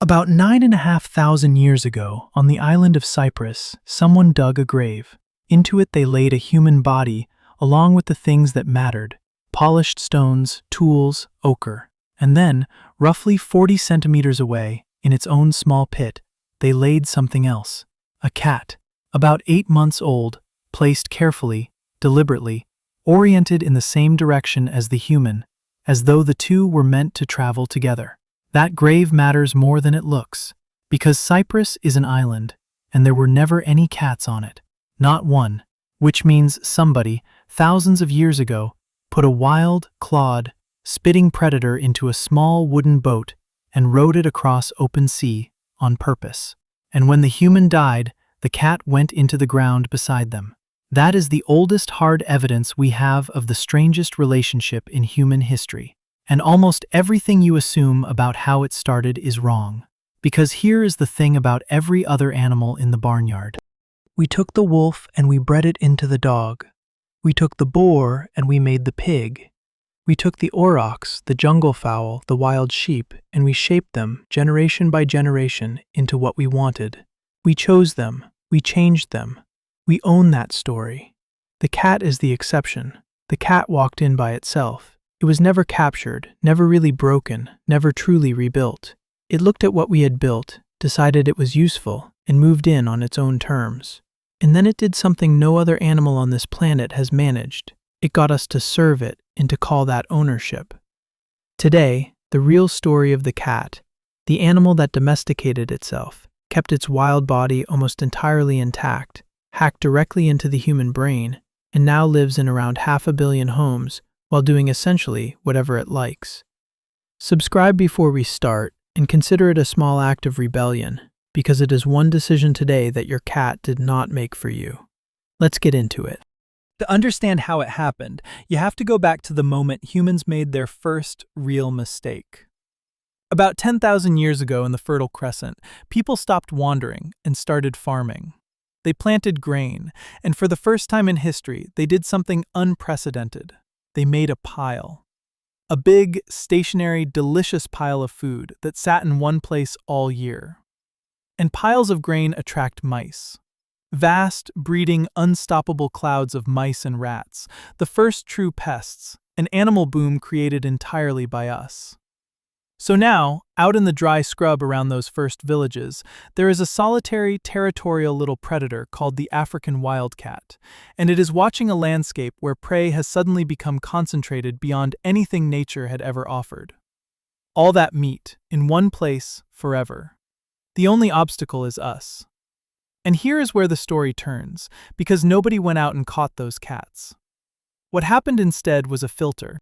About 9,500 years ago, on the island of Cyprus, someone dug a grave. Into it they laid a human body, along with the things that mattered: polished stones, tools, ochre. And then, roughly 40 centimeters away, in its own small pit, they laid something else. A cat, about 8 months old, placed carefully, deliberately, oriented in the same direction as the human, as though the two were meant to travel together. That grave matters more than it looks, because Cyprus is an island, and there were never any cats on it. Not one, which means somebody, thousands of years ago, put a wild, clawed, spitting predator into a small wooden boat and rowed it across open sea on purpose. And when the human died, the cat went into the ground beside them. That is the oldest hard evidence we have of the strangest relationship in human history. And almost everything you assume about how it started is wrong. Because here is the thing about every other animal in the barnyard. We took the wolf and we bred it into the dog. We took the boar and we made the pig. We took the aurochs, the jungle fowl, the wild sheep, and we shaped them, generation by generation, into what we wanted. We chose them. We changed them. We own that story. The cat is the exception. The cat walked in by itself. It was never captured, never really broken, never truly rebuilt. It looked at what we had built, decided it was useful, and moved in on its own terms. And then it did something no other animal on this planet has managed. It got us to serve it and to call that ownership. Today, the real story of the cat, the animal that domesticated itself, kept its wild body almost entirely intact, hacked directly into the human brain, and now lives in around 500 million homes while doing essentially whatever it likes. Subscribe before we start, and consider it a small act of rebellion, because it is one decision today that your cat did not make for you. Let's get into it. To understand how it happened, you have to go back to the moment humans made their first real mistake. About 10,000 years ago in the Fertile Crescent, people stopped wandering and started farming. They planted grain, and for the first time in history, they did something unprecedented. They made a pile. A big, stationary, delicious pile of food that sat in one place all year. And piles of grain attract mice. Vast, breeding, unstoppable clouds of mice and rats, the first true pests, an animal boom created entirely by us. So now, out in the dry scrub around those first villages, there is a solitary, territorial little predator called the African wildcat, and it is watching a landscape where prey has suddenly become concentrated beyond anything nature had ever offered. All that meat, in one place, forever. The only obstacle is us. And here is where the story turns, because nobody went out and caught those cats. What happened instead was a filter.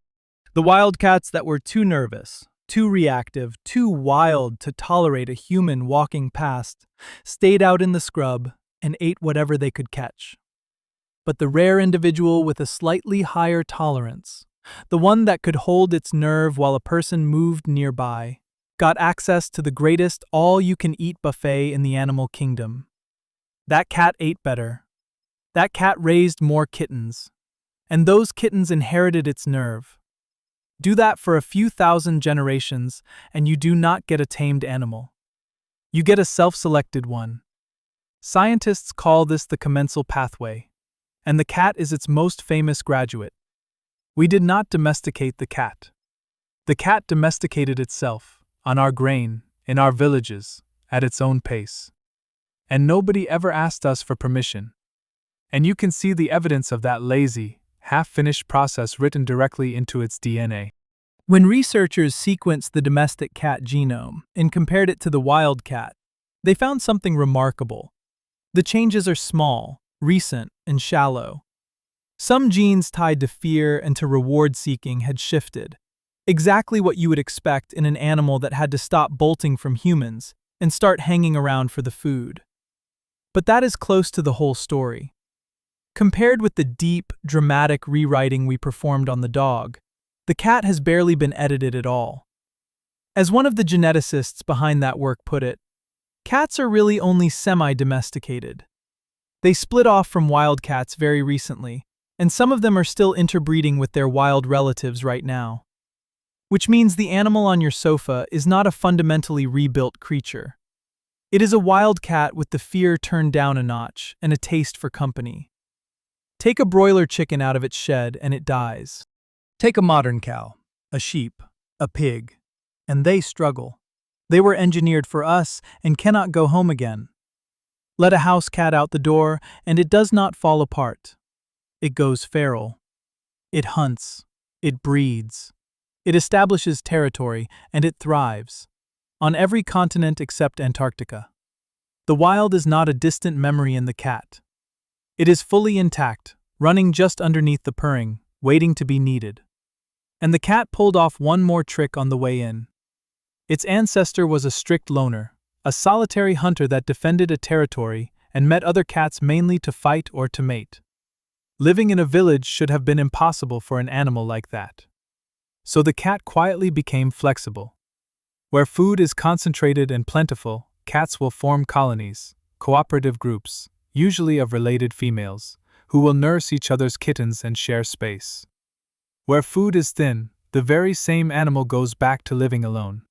The wildcats that were too nervous, too reactive, too wild to tolerate a human walking past, stayed out in the scrub and ate whatever they could catch. But the rare individual with a slightly higher tolerance, the one that could hold its nerve while a person moved nearby, got access to the greatest all-you-can-eat buffet in the animal kingdom. That cat ate better. That cat raised more kittens. And those kittens inherited its nerve. Do that for a few thousand generations, and you do not get a tamed animal. You get a self-selected one. Scientists call this the commensal pathway, and the cat is its most famous graduate. We did not domesticate the cat. The cat domesticated itself, on our grain, in our villages, at its own pace. And nobody ever asked us for permission. And you can see the evidence of that lazy, half-finished process written directly into its DNA. When researchers sequenced the domestic cat genome and compared it to the wild cat, they found something remarkable. The changes are small, recent, and shallow. Some genes tied to fear and to reward-seeking had shifted, exactly what you would expect in an animal that had to stop bolting from humans and start hanging around for the food. But that is close to the whole story. Compared with the deep, dramatic rewriting we performed on the dog, the cat has barely been edited at all. As one of the geneticists behind that work put it, cats are really only semi-domesticated. They split off from wild cats very recently, and some of them are still interbreeding with their wild relatives right now. which means the animal on your sofa is not a fundamentally rebuilt creature. It is a wild cat with the fear turned down a notch and a taste for company. Take a broiler chicken out of its shed and it dies. Take a modern cow, a sheep, a pig, and they struggle. They were engineered for us and cannot go home again. Let a house cat out the door and it does not fall apart. It goes feral. It hunts. It breeds. It establishes territory and it thrives. On every continent except Antarctica. The wild is not a distant memory in the cat. It is fully intact, running just underneath the purring, waiting to be needed. And the cat pulled off one more trick on the way in. Its ancestor was a strict loner, a solitary hunter that defended a territory and met other cats mainly to fight or to mate. Living in a village should have been impossible for an animal like that. So the cat quietly became flexible. Where food is concentrated and plentiful, cats will form colonies, cooperative groups, usually of related females, who will nurse each other's kittens and share space. Where food is thin, the very same animal goes back to living alone.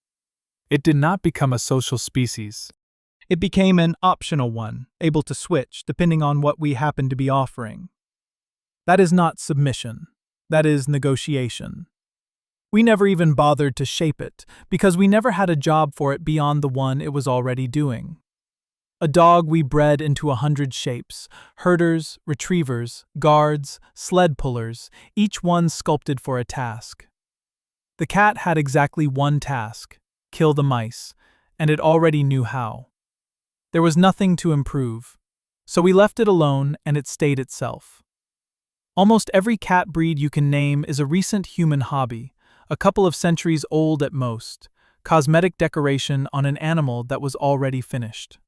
It did not become a social species. It became an optional one, able to switch depending on what we happen to be offering. That is not submission. That is negotiation. We never even bothered to shape it, because we never had a job for it beyond the one it was already doing. A dog we bred into 100 shapes, herders, retrievers, guards, sled pullers, each one sculpted for a task. The cat had exactly one task: kill the mice, and it already knew how. There was nothing to improve, so we left it alone and it stayed itself. Almost every cat breed you can name is a recent human hobby, a couple of centuries old at most, cosmetic decoration on an animal that was already finished.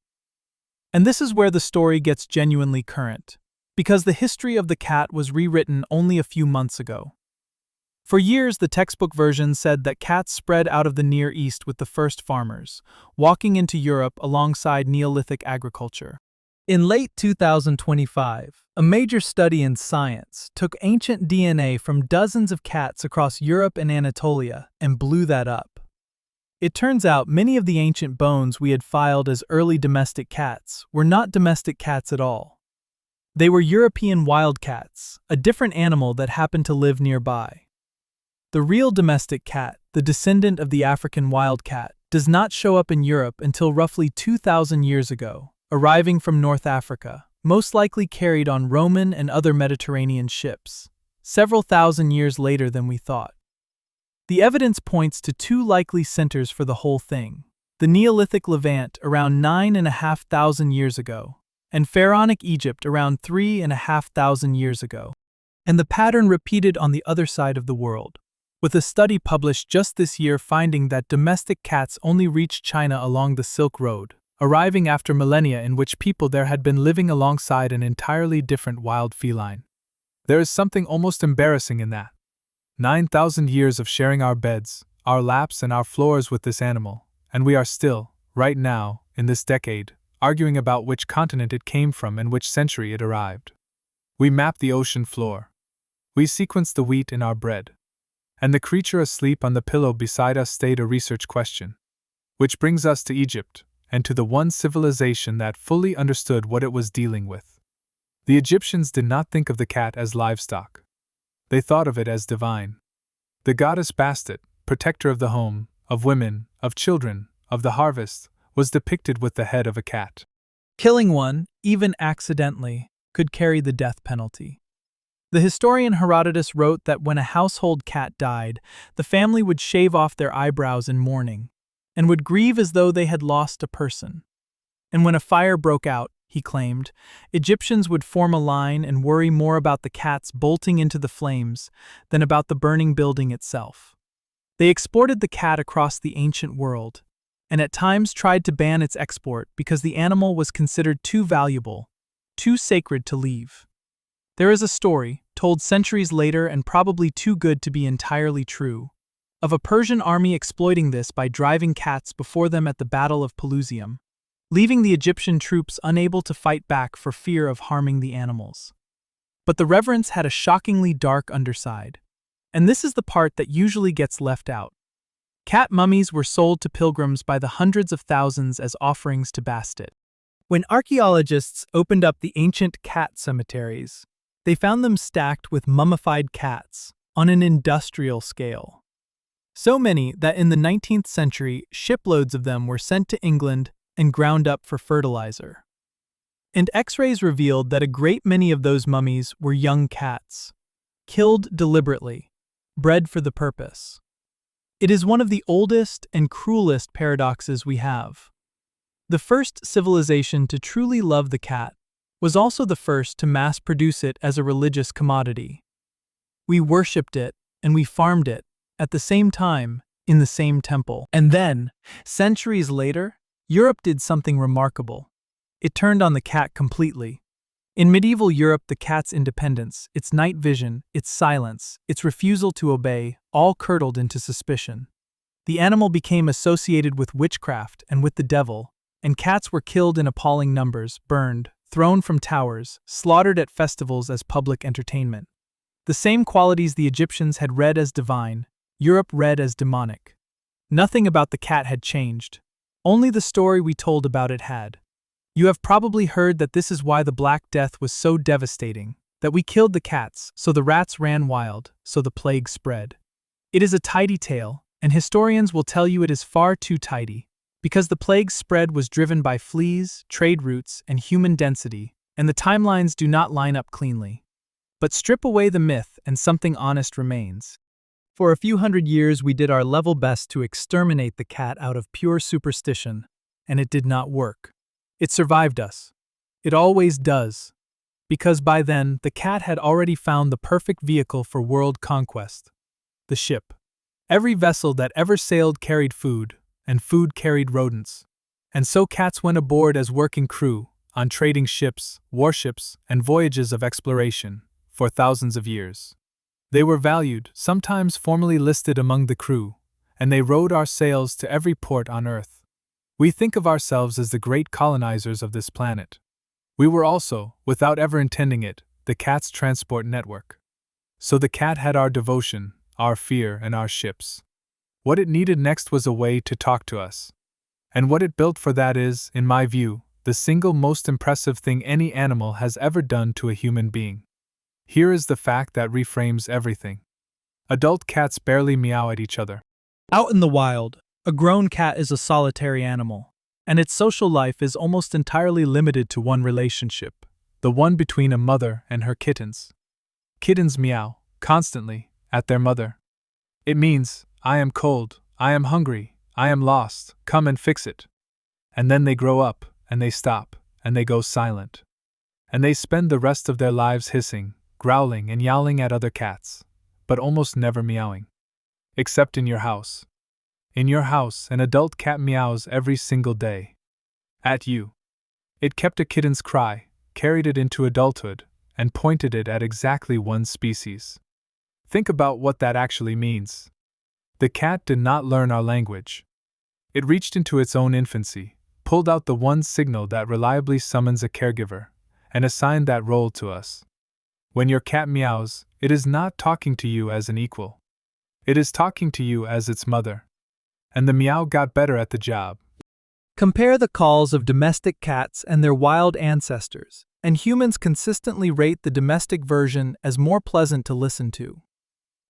And this is where the story gets genuinely current, because the history of the cat was rewritten only a few months ago. For years, the textbook version said that cats spread out of the Near East with the first farmers, walking into Europe alongside Neolithic agriculture. In late 2025, a major study in science took ancient DNA from dozens of cats across Europe and Anatolia and blew that up. It turns out many of the ancient bones we had filed as early domestic cats were not domestic cats at all. They were European wildcats, a different animal that happened to live nearby. The real domestic cat, the descendant of the African wildcat, does not show up in Europe until roughly 2,000 years ago, arriving from North Africa, most likely carried on Roman and other Mediterranean ships, several thousand years later than we thought. The evidence points to two likely centers for the whole thing: the Neolithic Levant around 9,500 years ago, and Pharaonic Egypt around 3,500 years ago, and the pattern repeated on the other side of the world, with a study published just this year finding that domestic cats only reached China along the Silk Road, arriving after millennia in which people there had been living alongside an entirely different wild feline. There is something almost embarrassing in that. 9,000 years of sharing our beds, our laps and our floors with this animal, and we are still, right now, in this decade, arguing about which continent it came from and which century it arrived. We mapped the ocean floor. We sequenced the wheat in our bread. And the creature asleep on the pillow beside us stayed a research question. Which brings us to Egypt, and to the one civilization that fully understood what it was dealing with. The Egyptians did not think of the cat as livestock. They thought of it as divine. The goddess Bastet, protector of the home, of women, of children, of the harvest, was depicted with the head of a cat. Killing one, even accidentally, could carry the death penalty. The historian Herodotus wrote that when a household cat died, the family would shave off their eyebrows in mourning, and would grieve as though they had lost a person. And when a fire broke out, he claimed, Egyptians would form a line and worry more about the cats bolting into the flames than about the burning building itself. They exported the cat across the ancient world, and at times tried to ban its export because the animal was considered too valuable, too sacred to leave. There is a story, told centuries later and probably too good to be entirely true, of a Persian army exploiting this by driving cats before them at the Battle of Pelusium, leaving the Egyptian troops unable to fight back for fear of harming the animals. But the reverence had a shockingly dark underside. And this is the part that usually gets left out. Cat mummies were sold to pilgrims by the hundreds of thousands as offerings to Bastet. When archaeologists opened up the ancient cat cemeteries, they found them stacked with mummified cats on an industrial scale. So many that in the 19th century, shiploads of them were sent to England and ground up for fertilizer. And X-rays revealed that a great many of those mummies were young cats, killed deliberately, bred for the purpose. It is one of the oldest and cruelest paradoxes we have. The first civilization to truly love the cat was also the first to mass-produce it as a religious commodity. We worshipped it and we farmed it at the same time in the same temple. And then, centuries later, Europe did something remarkable. It turned on the cat completely. In medieval Europe, the cat's independence, its night vision, its silence, its refusal to obey, all curdled into suspicion. The animal became associated with witchcraft and with the devil, and cats were killed in appalling numbers, burned, thrown from towers, slaughtered at festivals as public entertainment. The same qualities the Egyptians had read as divine, Europe read as demonic. Nothing about the cat had changed. Only the story we told about it had. You have probably heard that this is why the Black Death was so devastating, that we killed the cats, so the rats ran wild, so the plague spread. It is a tidy tale, and historians will tell you it is far too tidy, because the plague spread was driven by fleas, trade routes, and human density, and the timelines do not line up cleanly. But strip away the myth and something honest remains. For a few hundred years we did our level best to exterminate the cat out of pure superstition, and it did not work. It survived us. It always does. Because by then, the cat had already found the perfect vehicle for world conquest. The ship. Every vessel that ever sailed carried food, and food carried rodents. And so cats went aboard as working crew, on trading ships, warships, and voyages of exploration, for thousands of years. They were valued, sometimes formally listed among the crew, and they rowed our sails to every port on Earth. We think of ourselves as the great colonizers of this planet. We were also, without ever intending it, the cat's transport network. So the cat had our devotion, our fear, and our ships. What it needed next was a way to talk to us. And what it built for that is, in my view, the single most impressive thing any animal has ever done to a human being. Here is the fact that reframes everything. Adult cats barely meow at each other. Out in the wild, a grown cat is a solitary animal, and its social life is almost entirely limited to one relationship, the one between a mother and her kittens. Kittens meow, constantly, at their mother. It means, I am cold, I am hungry, I am lost, come and fix it. And then they grow up, and they stop, and they go silent. And they spend the rest of their lives hissing, growling and yowling at other cats, but almost never meowing. Except in your house. In your house, an adult cat meows every single day. At you. It kept a kitten's cry, carried it into adulthood, and pointed it at exactly one species. Think about what that actually means. The cat did not learn our language. It reached into its own infancy, pulled out the one signal that reliably summons a caregiver, and assigned that role to us. When your cat meows, it is not talking to you as an equal. It is talking to you as its mother. And the meow got better at the job. Compare the calls of domestic cats and their wild ancestors, and humans consistently rate the domestic version as more pleasant to listen to.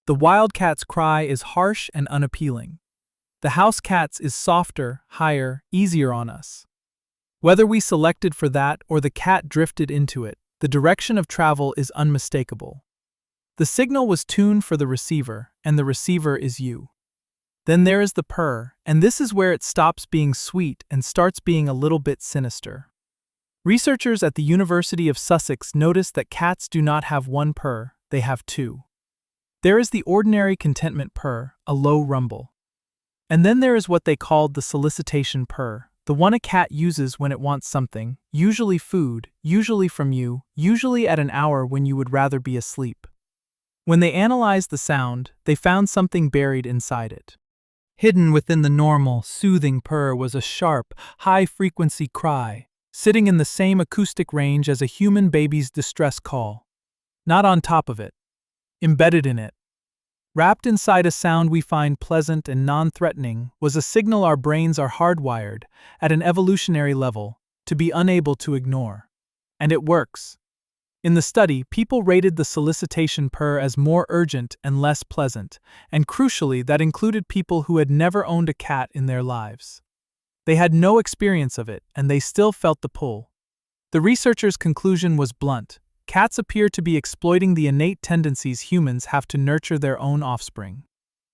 The wild cat's cry is harsh and unappealing. The house cat's is softer, higher, easier on us. Whether we selected for that or the cat drifted into it, the direction of travel is unmistakable. The signal was tuned for the receiver, and the receiver is you. Then there is the purr, and this is where it stops being sweet and starts being a little bit sinister. Researchers at the University of Sussex noticed that cats do not have one purr, they have two. There is the ordinary contentment purr, a low rumble. And then there is what they called the solicitation purr, the one a cat uses when it wants something, usually food, usually from you, usually at an hour when you would rather be asleep. When they analyzed the sound, they found something buried inside it. Hidden within the normal, soothing purr was a sharp, high-frequency cry, sitting in the same acoustic range as a human baby's distress call. Not on top of it. Embedded in it. wrapped inside a sound we find pleasant and non-threatening, was a signal our brains are hardwired, at an evolutionary level, to be unable to ignore. And it works. In the study, people rated the solicitation purr as more urgent and less pleasant, and crucially, that included people who had never owned a cat in their lives. They had no experience of it, and they still felt the pull. The researchers' conclusion was blunt. Cats appear to be exploiting the innate tendencies humans have to nurture their own offspring.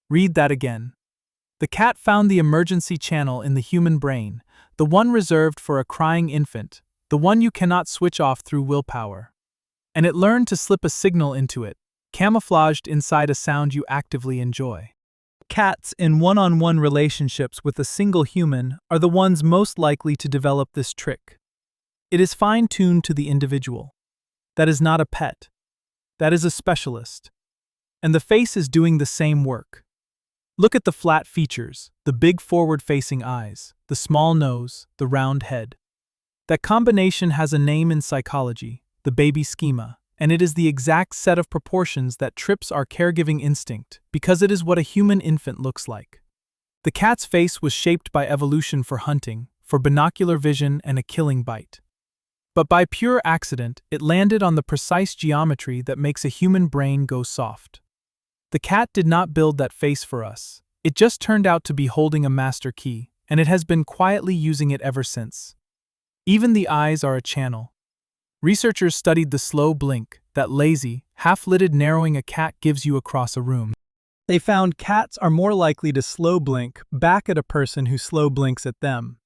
Read that again. The cat found the emergency channel in the human brain, the one reserved for a crying infant, the one you cannot switch off through willpower. And it learned to slip a signal into it, camouflaged inside a sound you actively enjoy. Cats in one-on-one relationships with a single human are the ones most likely to develop this trick. It is fine-tuned to the individual. That is not a pet. That is a specialist. And the face is doing the same work. Look at the flat features, the big forward-facing eyes, the small nose, the round head. That combination has a name in psychology, the baby schema, and it is the exact set of proportions that trips our caregiving instinct, because it is what a human infant looks like. The cat's face was shaped by evolution for hunting, for binocular vision and a killing bite. But by pure accident, it landed on the precise geometry that makes a human brain go soft. The cat did not build that face for us. It just turned out to be holding a master key, and it has been quietly using it ever since. Even the eyes are a channel. Researchers studied the slow blink, that lazy, half-lidded narrowing a cat gives you across a room. They found cats are more likely to slow blink back at a person who slow blinks at them,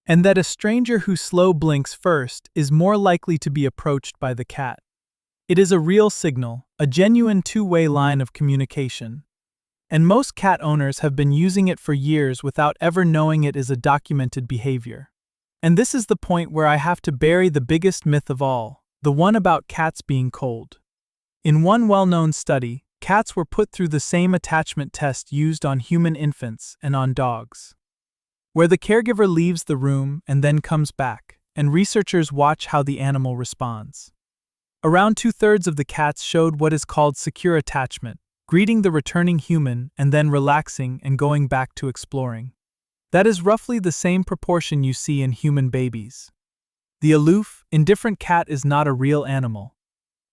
and that a stranger who slow blinks first is more likely to be approached by the cat. It is a real signal, a genuine two-way line of communication. And most cat owners have been using it for years without ever knowing it is a documented behavior. And this is the point where I have to bury the biggest myth of all, the one about cats being cold. In one well-known study, cats were put through the same attachment test used on human infants and on dogs, where the caregiver leaves the room and then comes back, and researchers watch how the animal responds. Around 2/3 of the cats showed what is called secure attachment, greeting the returning human and then relaxing and going back to exploring. That is roughly the same proportion you see in human babies. The aloof, indifferent cat is not a real animal.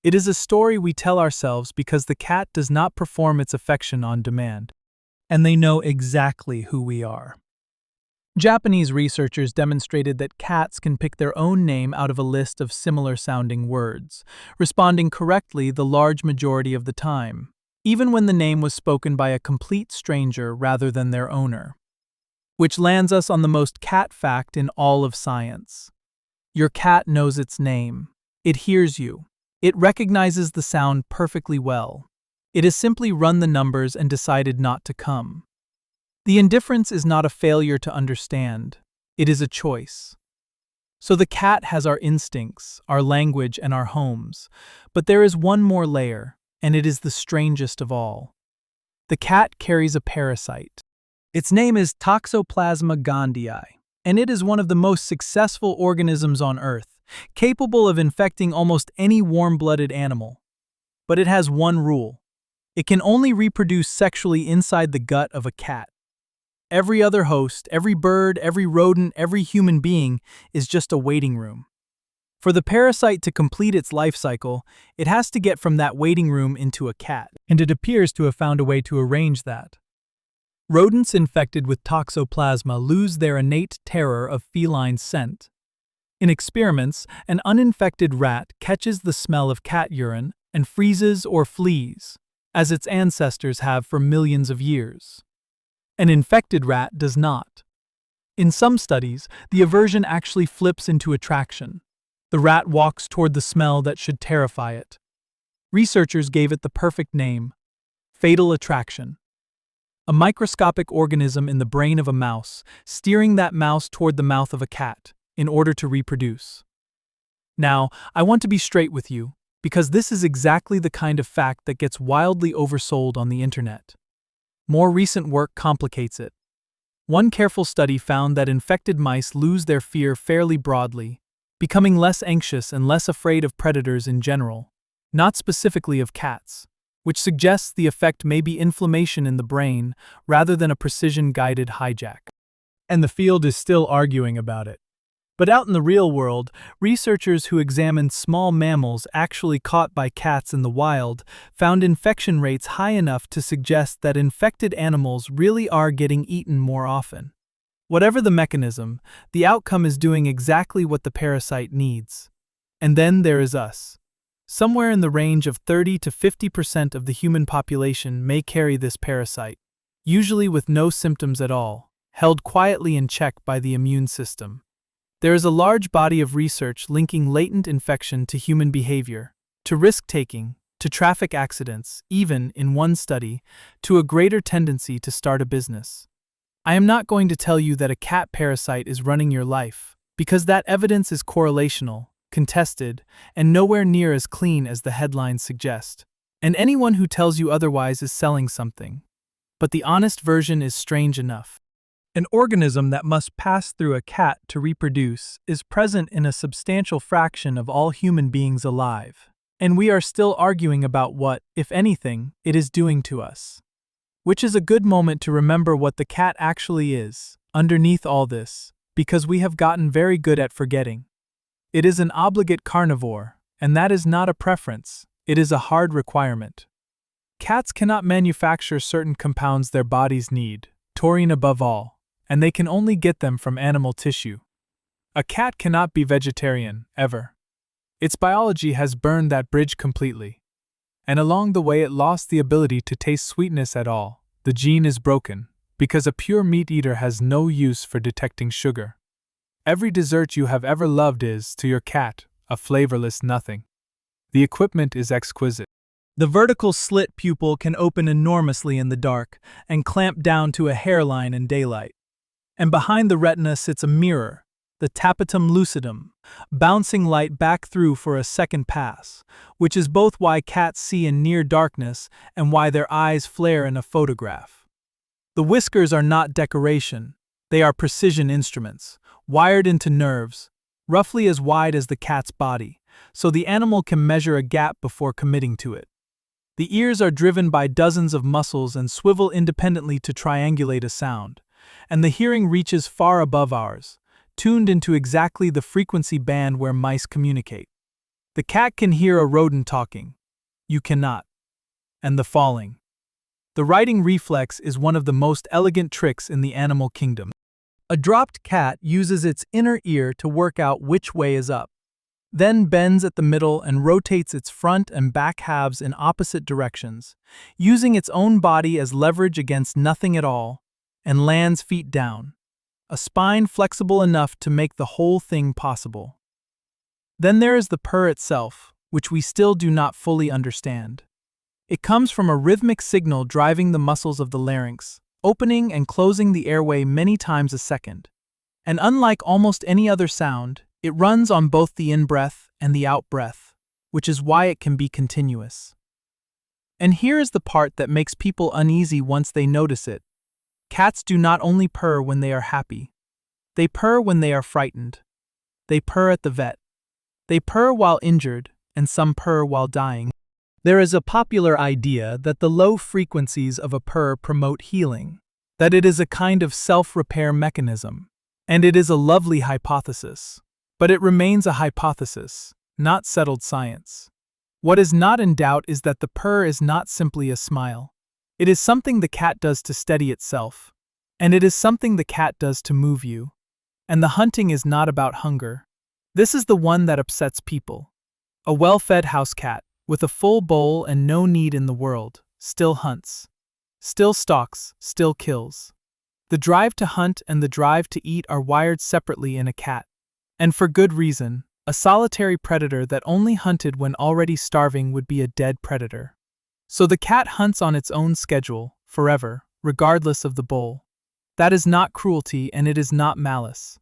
It is a story we tell ourselves because the cat does not perform its affection on demand, and they know exactly who we are. Japanese researchers demonstrated that cats can pick their own name out of a list of similar-sounding words, responding correctly the large majority of the time, even when the name was spoken by a complete stranger rather than their owner. Which lands us on the most cat fact in all of science. Your cat knows its name. It hears you. It recognizes the sound perfectly well. It has simply run the numbers and decided not to come. The indifference is not a failure to understand. It is a choice. So the cat has our instincts, our language, and our homes. But there is one more layer, and it is the strangest of all. The cat carries a parasite. Its name is Toxoplasma gondii, and it is one of the most successful organisms on Earth, capable of infecting almost any warm-blooded animal. But it has one rule. It can only reproduce sexually inside the gut of a cat. Every other host, every bird, every rodent, every human being is just a waiting room. For the parasite to complete its life cycle, it has to get from that waiting room into a cat, and it appears to have found a way to arrange that. Rodents infected with toxoplasma lose their innate terror of feline scent. In experiments, an uninfected rat catches the smell of cat urine and freezes or flees, as its ancestors have for millions of years. An infected rat does not. In some studies, the aversion actually flips into attraction. The rat walks toward the smell that should terrify it. Researchers gave it the perfect name: fatal attraction. A microscopic organism in the brain of a mouse, steering that mouse toward the mouth of a cat, in order to reproduce. Now, I want to be straight with you, because this is exactly the kind of fact that gets wildly oversold on the internet. More recent work complicates it. One careful study found that infected mice lose their fear fairly broadly, becoming less anxious and less afraid of predators in general, not specifically of cats. which suggests the effect may be inflammation in the brain rather than a precision-guided hijack. And the field is still arguing about it. But out in the real world, researchers who examined small mammals actually caught by cats in the wild found infection rates high enough to suggest that infected animals really are getting eaten more often. Whatever the mechanism, the outcome is doing exactly what the parasite needs. And then there is us. Somewhere in the range of 30 to 50% of the human population may carry this parasite, usually with no symptoms at all, held quietly in check by the immune system. There is a large body of research linking latent infection to human behavior, to risk-taking, to traffic accidents, even, in one study, to a greater tendency to start a business. I am not going to tell you that a cat parasite is running your life, because that evidence is correlational, contested, and nowhere near as clean as the headlines suggest. And anyone who tells you otherwise is selling something. But the honest version is strange enough. An organism that must pass through a cat to reproduce is present in a substantial fraction of all human beings alive. And we are still arguing about what, if anything, it is doing to us. Which is a good moment to remember what the cat actually is, underneath all this, because we have gotten very good at forgetting. It is an obligate carnivore, and that is not a preference, it is a hard requirement. Cats cannot manufacture certain compounds their bodies need, taurine above all, and they can only get them from animal tissue. A cat cannot be vegetarian, ever. Its biology has burned that bridge completely. And along the way it lost the ability to taste sweetness at all. The gene is broken, because a pure meat eater has no use for detecting sugar. Every dessert you have ever loved is, to your cat, a flavorless nothing. The equipment is exquisite. The vertical slit pupil can open enormously in the dark and clamp down to a hairline in daylight. And behind the retina sits a mirror, the tapetum lucidum, bouncing light back through for a second pass, which is both why cats see in near darkness and why their eyes flare in a photograph. The whiskers are not decoration, they are precision instruments, wired into nerves, roughly as wide as the cat's body, so the animal can measure a gap before committing to it. The ears are driven by dozens of muscles and swivel independently to triangulate a sound, and the hearing reaches far above ours, tuned into exactly the frequency band where mice communicate. The cat can hear a rodent talking. You cannot. And the falling. The righting reflex is one of the most elegant tricks in the animal kingdom. A dropped cat uses its inner ear to work out which way is up, then bends at the middle and rotates its front and back halves in opposite directions, using its own body as leverage against nothing at all, and lands feet down, a spine flexible enough to make the whole thing possible. Then there is the purr itself, which we still do not fully understand. It comes from a rhythmic signal driving the muscles of the larynx, opening and closing the airway many times a second. And unlike almost any other sound, it runs on both the in-breath and the out-breath, which is why it can be continuous. And here is the part that makes people uneasy once they notice it. Cats do not only purr when they are happy. They purr when they are frightened. They purr at the vet. They purr while injured, and some purr while dying. There is a popular idea that the low frequencies of a purr promote healing, that it is a kind of self-repair mechanism. And it is a lovely hypothesis. But it remains a hypothesis, not settled science. What is not in doubt is that the purr is not simply a smile. It is something the cat does to steady itself. And it is something the cat does to move you. And the hunting is not about hunger. This is the one that upsets people. A well-fed house cat, with a full bowl and no need in the world, still hunts. Still stalks, still kills. The drive to hunt and the drive to eat are wired separately in a cat. And for good reason. A solitary predator that only hunted when already starving would be a dead predator. So the cat hunts on its own schedule, forever, regardless of the bowl. That is not cruelty and it is not malice.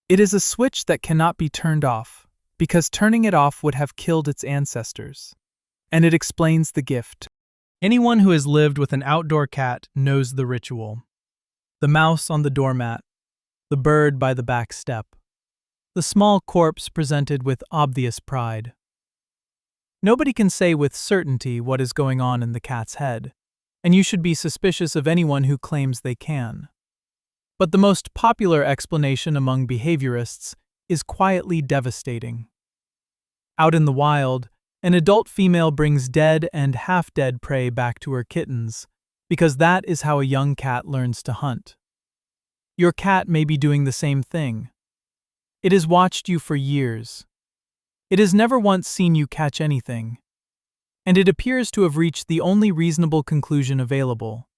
It is a switch that cannot be turned off, because turning it off would have killed its ancestors. And it explains the gift. Anyone who has lived with an outdoor cat knows the ritual. The mouse on the doormat, the bird by the back step. The small corpse presented with obvious pride. Nobody can say with certainty what is going on in the cat's head, and you should be suspicious of anyone who claims they can. But the most popular explanation among behaviorists is quietly devastating. Out in the wild, an adult female brings dead and half-dead prey back to her kittens, because that is how a young cat learns to hunt. Your cat may be doing the same thing. It has watched you for years. It has never once seen you catch anything. And it appears to have reached the only reasonable conclusion available,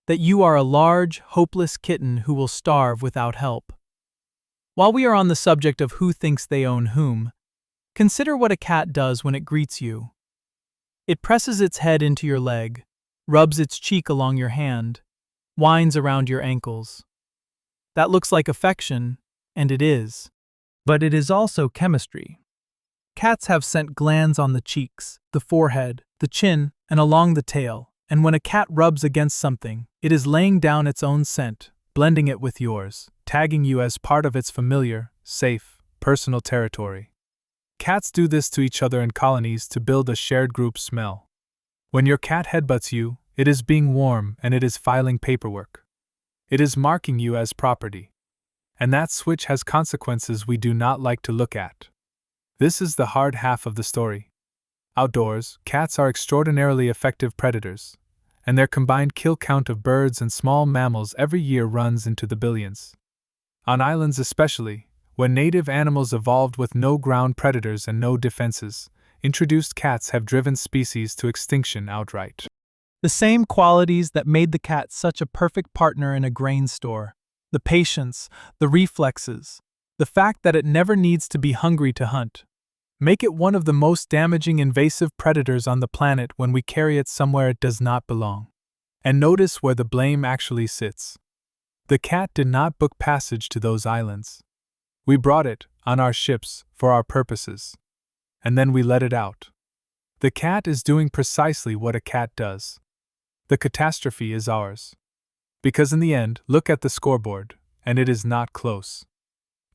that you are a large, hopeless kitten who will starve without help. While we are on the subject of who thinks they own whom, consider what a cat does when it greets you. It presses its head into your leg, rubs its cheek along your hand, whines around your ankles. That looks like affection, and it is. But it is also chemistry. Cats have scent glands on the cheeks, the forehead, the chin, and along the tail, and when a cat rubs against something, it is laying down its own scent, blending it with yours, tagging you as part of its familiar, safe, personal territory. Cats do this to each other in colonies to build a shared group smell. When your cat headbutts you, it is being warm and it is filing paperwork. It is marking you as property. And that switch has consequences we do not like to look at. This is the hard half of the story. Outdoors, cats are extraordinarily effective predators, and their combined kill count of birds and small mammals every year runs into the billions. On islands especially, when native animals evolved with no ground predators and no defenses, introduced cats have driven species to extinction outright. The same qualities that made the cat such a perfect partner in a grain store, the patience, the reflexes, the fact that it never needs to be hungry to hunt, make it one of the most damaging invasive predators on the planet when we carry it somewhere it does not belong. And notice where the blame actually sits. The cat did not book passage to those islands. We brought it, on our ships, for our purposes. And then we let it out. The cat is doing precisely what a cat does. The catastrophe is ours. Because in the end, look at the scoreboard, and it is not close.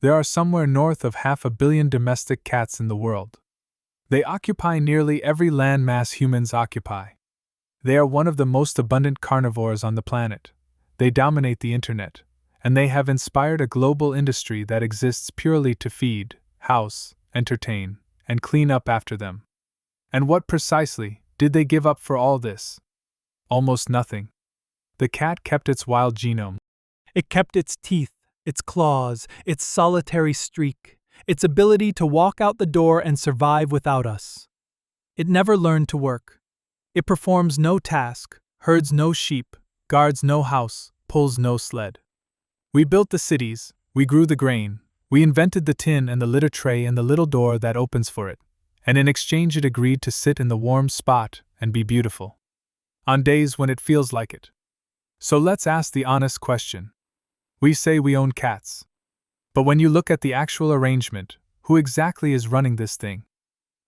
There are somewhere north of 500 million domestic cats in the world. They occupy nearly every landmass humans occupy. They are one of the most abundant carnivores on the planet. They dominate the internet, and they have inspired a global industry that exists purely to feed, house, entertain, and clean up after them. And what precisely did they give up for all this? Almost nothing. The cat kept its wild genome. It kept its teeth, its claws, its solitary streak, its ability to walk out the door and survive without us. It never learned to work. It performs no task, herds no sheep, guards no house, pulls no sled. We built the cities, we grew the grain, we invented the tin and the litter tray and the little door that opens for it, and in exchange it agreed to sit in the warm spot and be beautiful. On days when it feels like it. So let's ask the honest question. We say we own cats. But when you look at the actual arrangement, who exactly is running this thing?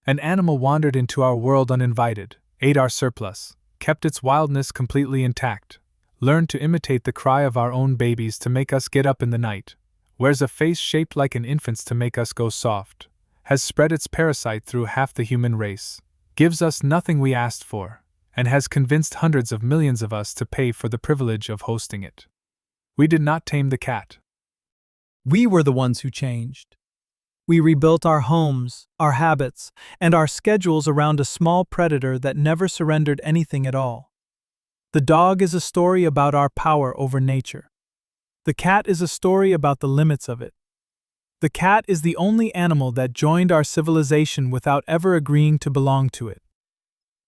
An animal wandered into our world uninvited, ate our surplus, kept its wildness completely intact, learned to imitate the cry of our own babies to make us get up in the night, wears a face shaped like an infant's to make us go soft, has spread its parasite through half the human race, gives us nothing we asked for, and has convinced hundreds of millions of us to pay for the privilege of hosting it. We did not tame the cat. We were the ones who changed. We rebuilt our homes, our habits, and our schedules around a small predator that never surrendered anything at all. The dog is a story about our power over nature. The cat is a story about the limits of it. The cat is the only animal that joined our civilization without ever agreeing to belong to it.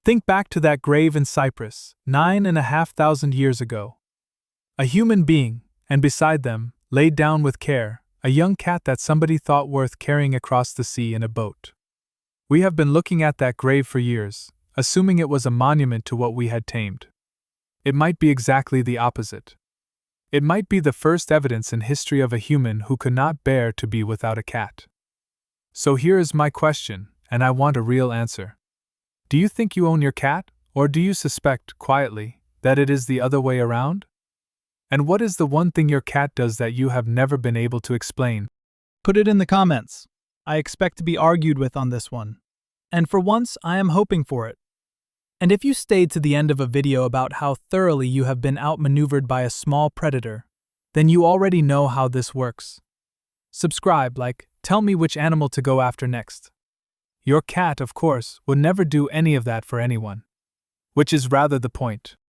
Think back to that grave in Cyprus, 9,500 years ago. A human being, and beside them, laid down with care, a young cat that somebody thought worth carrying across the sea in a boat. We have been looking at that grave for years, assuming it was a monument to what we had tamed. It might be exactly the opposite. It might be the first evidence in history of a human who could not bear to be without a cat. So here is my question, and I want a real answer. Do you think you own your cat, or do you suspect, quietly, that it is the other way around? And what is the one thing your cat does that you have never been able to explain? Put it in the comments. I expect to be argued with on this one. And for once, I am hoping for it. And if you stayed to the end of a video about how thoroughly you have been outmaneuvered by a small predator, then you already know how this works. Subscribe, tell me which animal to go after next. Your cat, of course, would never do any of that for anyone. Which is rather the point.